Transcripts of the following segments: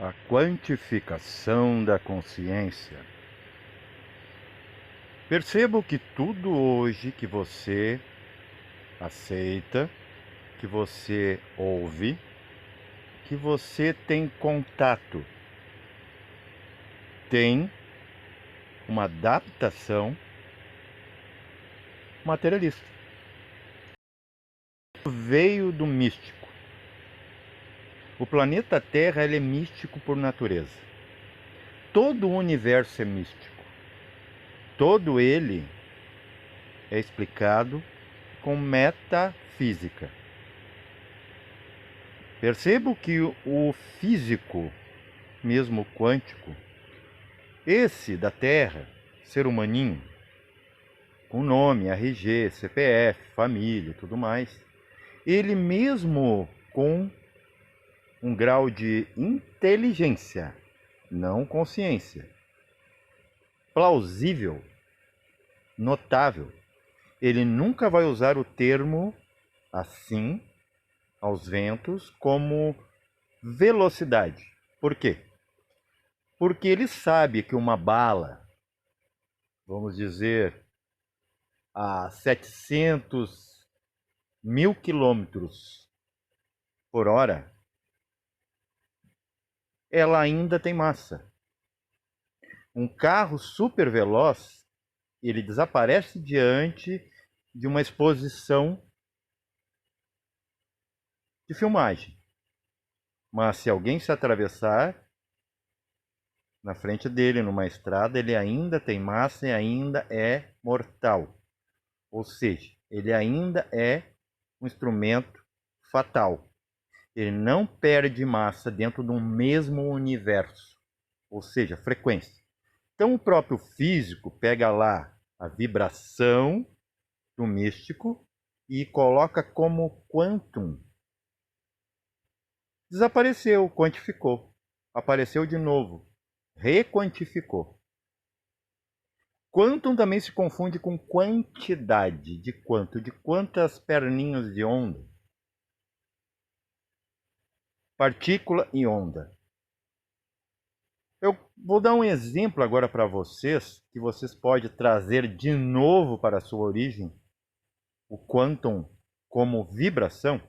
A quantificação da consciência. Percebo que tudo hoje que você aceita, que você ouve, que você tem contato, tem uma adaptação materialista. Veio do místico. O planeta Terra ele é místico por natureza. Todo o universo é místico. Todo ele é explicado com metafísica. Percebo que o físico, mesmo quântico, esse da Terra, ser humaninho, com nome, RG, CPF, família e tudo mais, ele mesmo com um grau de inteligência, não consciência, plausível, notável, ele nunca vai usar o termo assim, aos ventos, como velocidade. Por quê? Porque ele sabe que uma bala, vamos dizer, a 700 mil quilômetros por hora, ela ainda tem massa. Um carro super veloz, ele desaparece diante de uma exposição de filmagem. Mas se alguém se atravessar na frente dele numa estrada, ele ainda tem massa e ainda é mortal. Ou seja, ele ainda é um instrumento fatal. Ele não perde massa dentro de um mesmo universo, ou seja, frequência. Então o próprio físico pega lá a vibração do místico e coloca como quantum. Desapareceu, quantificou. Apareceu de novo, requantificou. Quantum também se confunde com quantidade. De quanto? De quantas perninhas de onda? Partícula e onda. Eu vou dar um exemplo agora para vocês, que vocês podem trazer de novo para a sua origem, o quantum como vibração.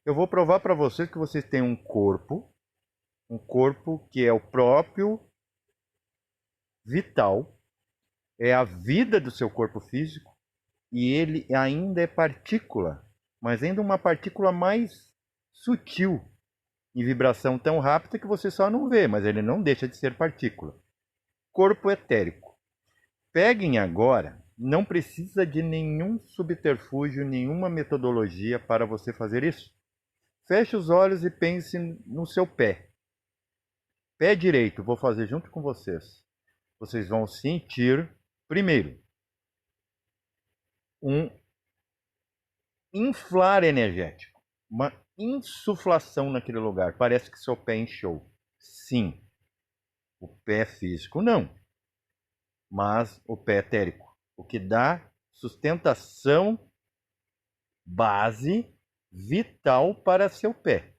Eu vou provar para vocês que vocês têm um corpo que é o próprio vital, é a vida do seu corpo físico, e ele ainda é partícula, mas ainda uma partícula mais sutil, em vibração tão rápida que você só não vê, mas ele não deixa de ser partícula. Corpo etérico. Peguem agora, não precisa de nenhum subterfúgio, nenhuma metodologia para você fazer isso. Feche os olhos e pense no seu pé. Pé direito, vou fazer junto com vocês. Vocês vão sentir, primeiro, um inflar energético, uma insuflação naquele lugar. Parece que seu pé inchou. Sim, o pé físico não, mas o pé etérico, o que dá sustentação, base vital para seu pé.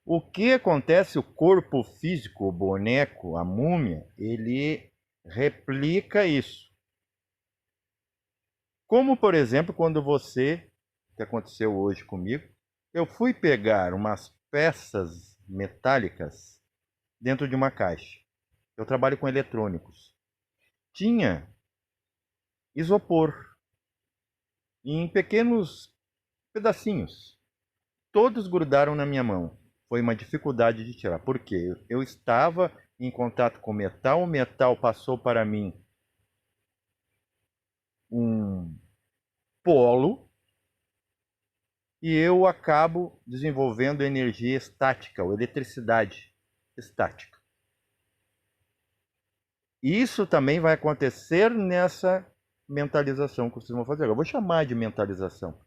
O que acontece? O corpo físico, o boneco, a múmia, ele replica isso. Como, por exemplo, quando que aconteceu hoje comigo, eu fui pegar umas peças metálicas dentro de uma caixa. Eu trabalho com eletrônicos. Tinha isopor em pequenos pedacinhos. Todos grudaram na minha mão. Foi uma dificuldade de tirar. Por quê? Eu estava em contato com o metal passou para mim um polo e eu acabo desenvolvendo energia estática, ou eletricidade estática. Isso também vai acontecer nessa mentalização que vocês vão fazer. Eu vou chamar de mentalização.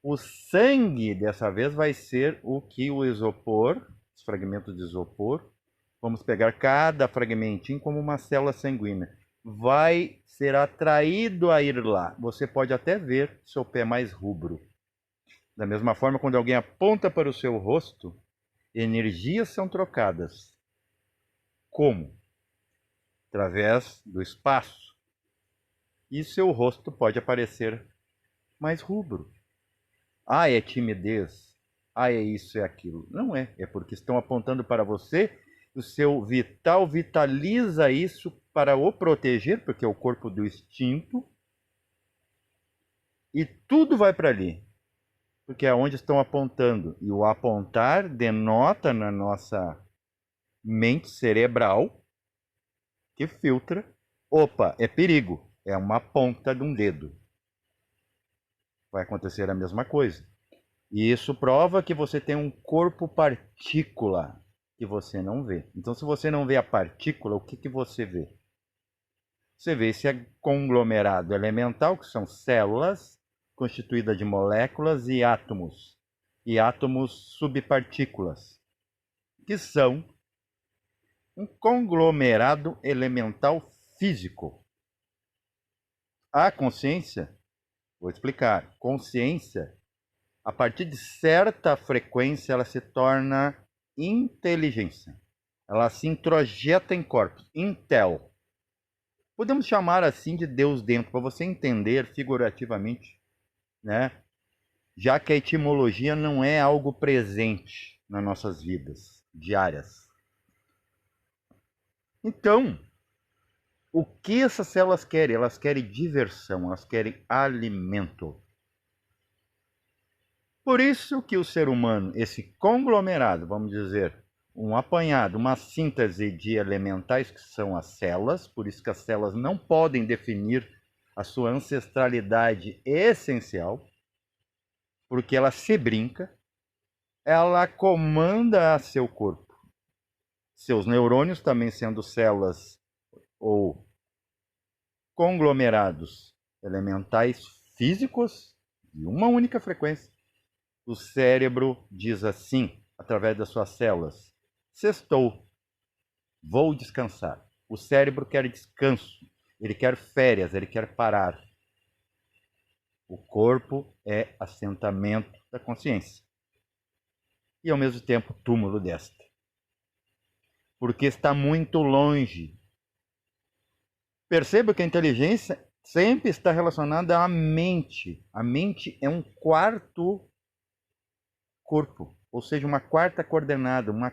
O sangue dessa vez vai ser o que o isopor, os fragmentos de isopor, vamos pegar cada fragmentinho como uma célula sanguínea, vai ser atraído a ir lá. Você pode até ver seu pé mais rubro. Da mesma forma, quando alguém aponta para o seu rosto, energias são trocadas. Como? Através do espaço. E seu rosto pode aparecer mais rubro. Ah, é timidez. Ah, é isso, é aquilo. Não é. É porque estão apontando para você. O seu vital vitaliza isso para o proteger, porque é o corpo do instinto. E tudo vai para ali. Porque é onde estão apontando. E o apontar denota na nossa mente cerebral que filtra. Opa, é perigo. É uma ponta de um dedo. Vai acontecer a mesma coisa. E isso prova que você tem um corpo partícula que você não vê. Então, se você não vê a partícula, o que você vê? Você vê esse conglomerado elemental, que são células constituídas de moléculas e átomos subpartículas, que são um conglomerado elemental físico. A consciência, vou explicar, consciência, a partir de certa frequência, ela se torna inteligência. Ela se introjeta em corpos. Intel. Podemos chamar assim de Deus dentro, para você entender figurativamente, né? Já que a etimologia não é algo presente nas nossas vidas diárias. Então, o que essas células querem? Elas querem diversão, elas querem alimento. Por isso que o ser humano, esse conglomerado, vamos dizer, um apanhado, uma síntese de elementais que são as células, por isso que as células não podem definir a sua ancestralidade essencial, porque ela se brinca, ela comanda seu corpo. Seus neurônios também sendo células ou conglomerados elementais físicos de uma única frequência. O cérebro diz assim, através das suas células: sextou, vou descansar. O cérebro quer descanso, ele quer férias, ele quer parar. O corpo é assentamento da consciência e, ao mesmo tempo, túmulo desta. Porque está muito longe. Perceba que a inteligência sempre está relacionada à mente. A mente é um quarto corpo, ou seja, uma quarta coordenada, um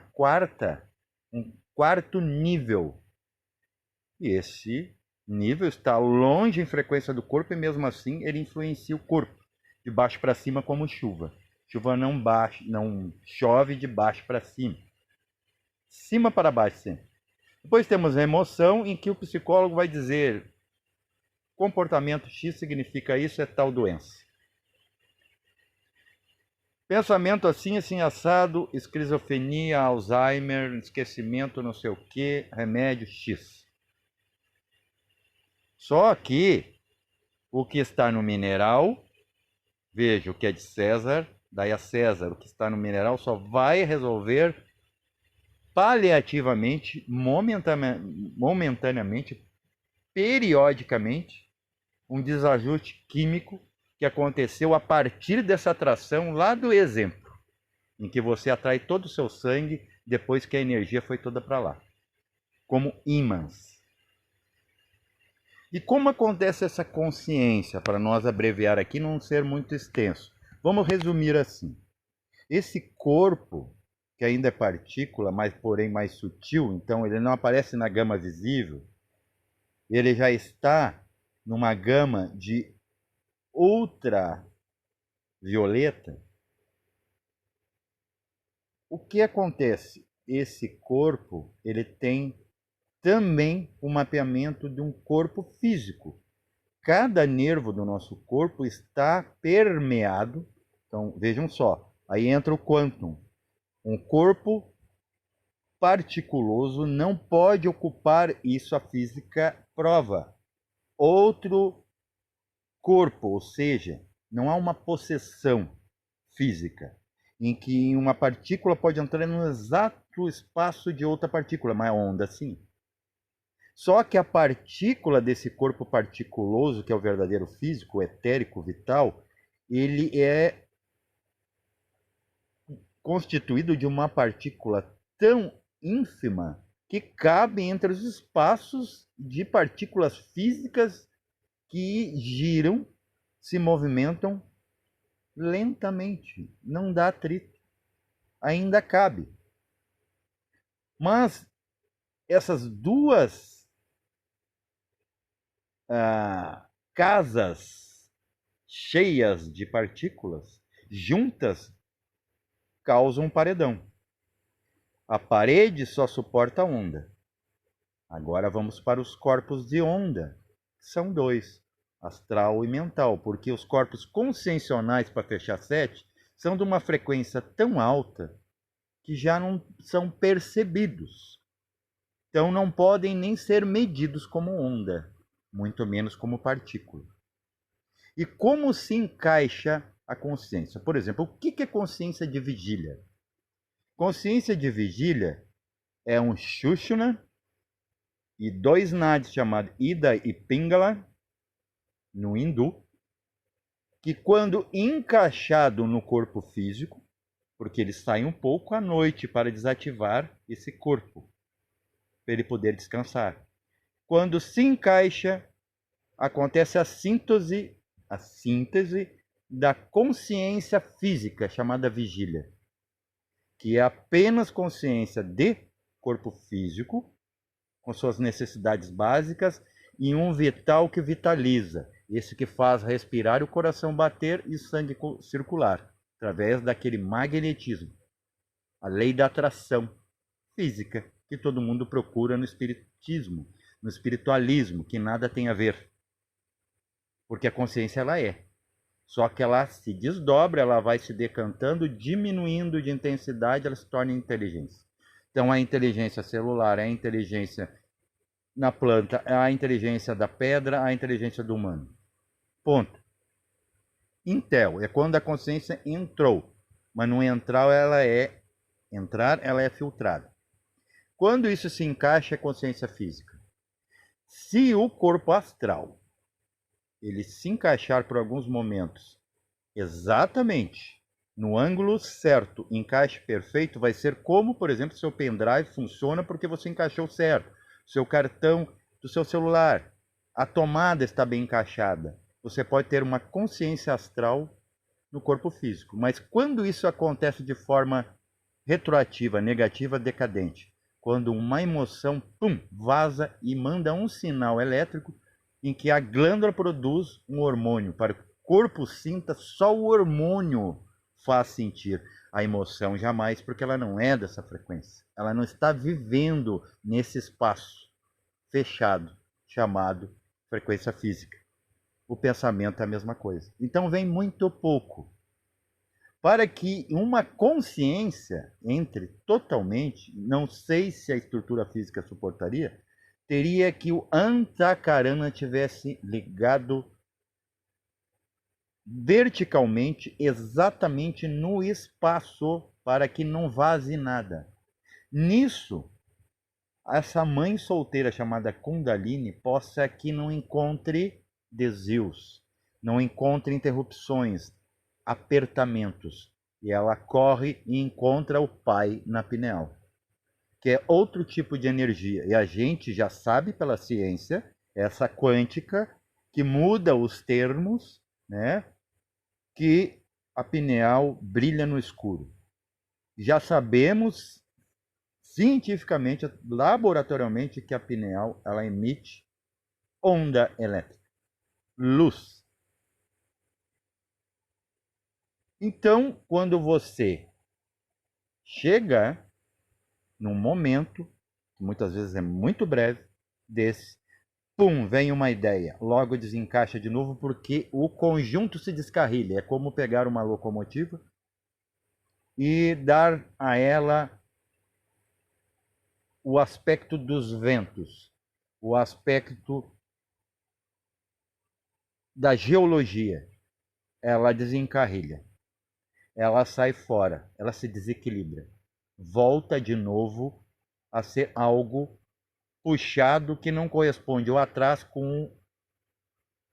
quarto nível. E esse nível está longe em frequência do corpo e mesmo assim ele influencia o corpo, de baixo para cima como chuva. Chuva não chove de baixo para cima. Cima para baixo sempre. Depois temos a emoção, em que o psicólogo vai dizer: comportamento X significa isso, é tal doença. Pensamento assim, assim, assado, esquizofrenia, Alzheimer, esquecimento, não sei o que, remédio X. Só que o que está no mineral, veja, o que é de César, daí a César, o que está no mineral só vai resolver paliativamente, momentaneamente, periodicamente, um desajuste químico que aconteceu a partir dessa atração lá do exemplo, em que você atrai todo o seu sangue depois que a energia foi toda para lá, como ímãs. E como acontece essa consciência, para nós abreviar aqui, não ser muito extenso? Vamos resumir assim. Esse corpo, que ainda é partícula, mas porém mais sutil, então ele não aparece na gama visível, ele já está numa gama de ultravioleta. O que acontece? Esse corpo, ele tem também o mapeamento de um corpo físico. Cada nervo do nosso corpo está permeado. Então, vejam só, aí entra o quantum. Um corpo particuloso não pode ocupar isso, a física prova. Outro corpo, ou seja, não há uma possessão física em que uma partícula pode entrar no exato espaço de outra partícula, mas a onda sim. Só que a partícula desse corpo particuloso, que é o verdadeiro físico, o etérico, vital, ele é constituído de uma partícula tão ínfima que cabe entre os espaços de partículas físicas que giram, se movimentam lentamente. Não dá atrito. Ainda cabe. Mas essas duas casas cheias de partículas juntas causam um paredão. A parede só suporta a onda. Agora vamos para os corpos de onda, que são dois, astral e mental, porque os corpos conscienciais, para fechar 7, são de uma frequência tão alta que já não são percebidos. Então não podem nem ser medidos como onda, muito menos como partícula. E como se encaixa a consciência? Por exemplo, o que é consciência de vigília? Consciência de vigília é um Shushna e 2 nadis chamados Ida e Pingala, no hindu, que quando encaixado no corpo físico, porque ele sai um pouco à noite para desativar esse corpo, para ele poder descansar. Quando se encaixa, acontece a síntese da consciência física, chamada vigília, que é apenas consciência de corpo físico, com suas necessidades básicas, e um vital que vitaliza, esse que faz respirar o coração bater e o sangue circular, através daquele magnetismo, a lei da atração física, que todo mundo procura no espiritismo, no espiritualismo, que nada tem a ver. Porque a consciência ela é. Só que ela se desdobra, ela vai se decantando, diminuindo de intensidade, ela se torna inteligência. Então a inteligência celular, a inteligência na planta, a inteligência da pedra, a inteligência do humano. Ponto. Intel é quando a consciência entrou, mas no entrar ela é filtrada. Quando isso se encaixa, é consciência física. Se o corpo astral ele se encaixar por alguns momentos exatamente no ângulo certo, encaixe perfeito, vai ser como, por exemplo, seu pendrive funciona porque você encaixou certo. Seu cartão do seu celular, a tomada está bem encaixada. Você pode ter uma consciência astral no corpo físico. Mas quando isso acontece de forma retroativa, negativa, decadente, quando uma emoção, vaza e manda um sinal elétrico em que a glândula produz um hormônio para que o corpo sinta, só o hormônio faz sentir a emoção, jamais, porque ela não é dessa frequência. Ela não está vivendo nesse espaço fechado, chamado frequência física. O pensamento é a mesma coisa. Então vem muito pouco. Para que uma consciência entre totalmente, não sei se a estrutura física suportaria, teria que o Antakarana tivesse ligado verticalmente, exatamente no espaço, para que não vaze nada. Nisso, essa mãe solteira chamada Kundalini possa que não encontre desvios, não encontre interrupções, apertamentos. E ela corre e encontra o pai na pineal, que é outro tipo de energia. E a gente já sabe pela ciência, essa quântica, que muda os termos, né? Que a pineal brilha no escuro. Já sabemos cientificamente, laboratorialmente, que a pineal ela emite onda elétrica, luz. Então, quando você chega num momento, que muitas vezes é muito breve, desse, vem uma ideia, logo desencaixa de novo porque o conjunto se descarrilha. É como pegar uma locomotiva e dar a ela o aspecto dos ventos, o aspecto da geologia. Ela desencarrilha, ela sai fora, ela se desequilibra, volta de novo a ser algo puxado que não corresponde o atrás com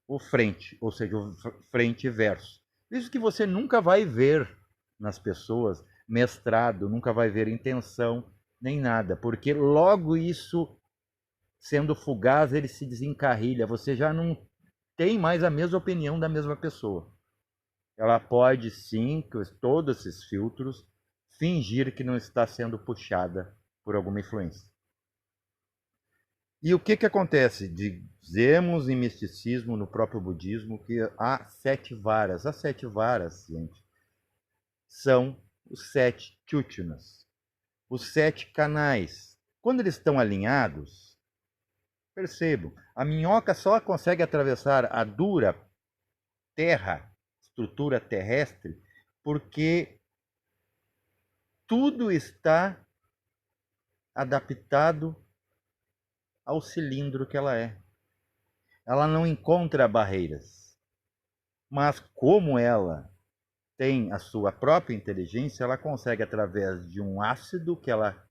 o frente, ou seja, o frente e verso. Isso que você nunca vai ver nas pessoas mestrado, nunca vai ver intenção, nem nada, porque logo isso, sendo fugaz, ele se desencarrilha, você já não tem mais a mesma opinião da mesma pessoa. Ela pode sim, com todos esses filtros, fingir que não está sendo puxada por alguma influência. E o que acontece? Dizemos em misticismo, no próprio budismo, que há 7 varas. As 7 varas, gente, são os 7 chuchunas, os 7 canais. Quando eles estão alinhados, percebam, a minhoca só consegue atravessar a dura terra, estrutura terrestre, porque tudo está adaptado ao cilindro que ela é. Ela não encontra barreiras. Mas como ela tem a sua própria inteligência, ela consegue, através de um ácido que ela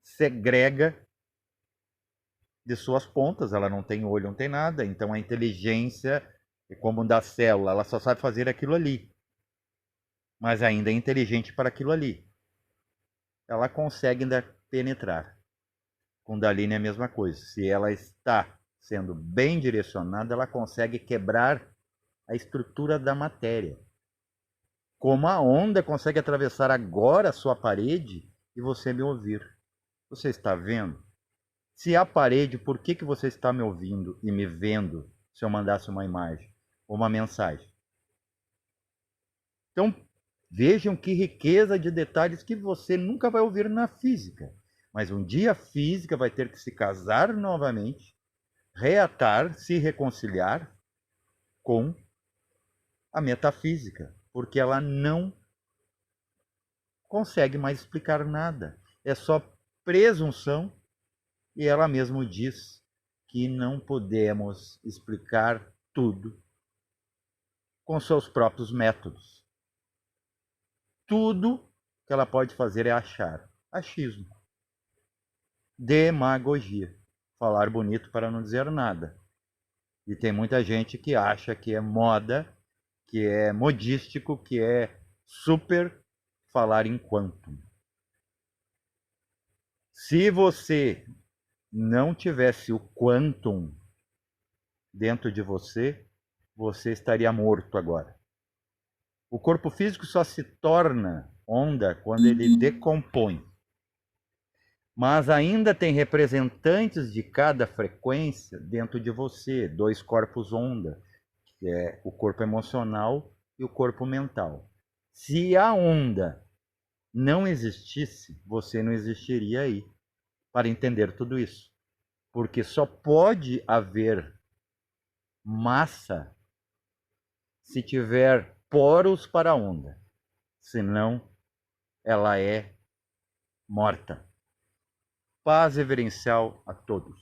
segrega de suas pontas, ela não tem olho, não tem nada, então a inteligência, como da célula, ela só sabe fazer aquilo ali. Mas ainda é inteligente para aquilo ali. Ela consegue ainda penetrar. Kundalini é a mesma coisa. Se ela está sendo bem direcionada, ela consegue quebrar a estrutura da matéria. Como a onda consegue atravessar agora a sua parede e você me ouvir. Você está vendo? Se há parede, por que você está me ouvindo e me vendo se eu mandasse uma imagem ou uma mensagem? Então, vejam que riqueza de detalhes que você nunca vai ouvir na física. Mas um dia a física vai ter que se casar novamente, reatar, se reconciliar com a metafísica, porque ela não consegue mais explicar nada. É só presunção, e ela mesma diz que não podemos explicar tudo com seus próprios métodos. Tudo que ela pode fazer é achar. Achismo. Demagogia. Falar bonito para não dizer nada. E tem muita gente que acha que é moda, que é modístico, que é super falar em quantum. Se você não tivesse o quantum dentro de você, você estaria morto agora. O corpo físico só se torna onda quando ele decompõe. Mas ainda tem representantes de cada frequência dentro de você, 2 corpos onda, que é o corpo emocional e o corpo mental. Se a onda não existisse, você não existiria aí para entender tudo isso. Porque só pode haver massa se tiver poros para a onda. Senão, ela é morta. Paz reverencial a todos.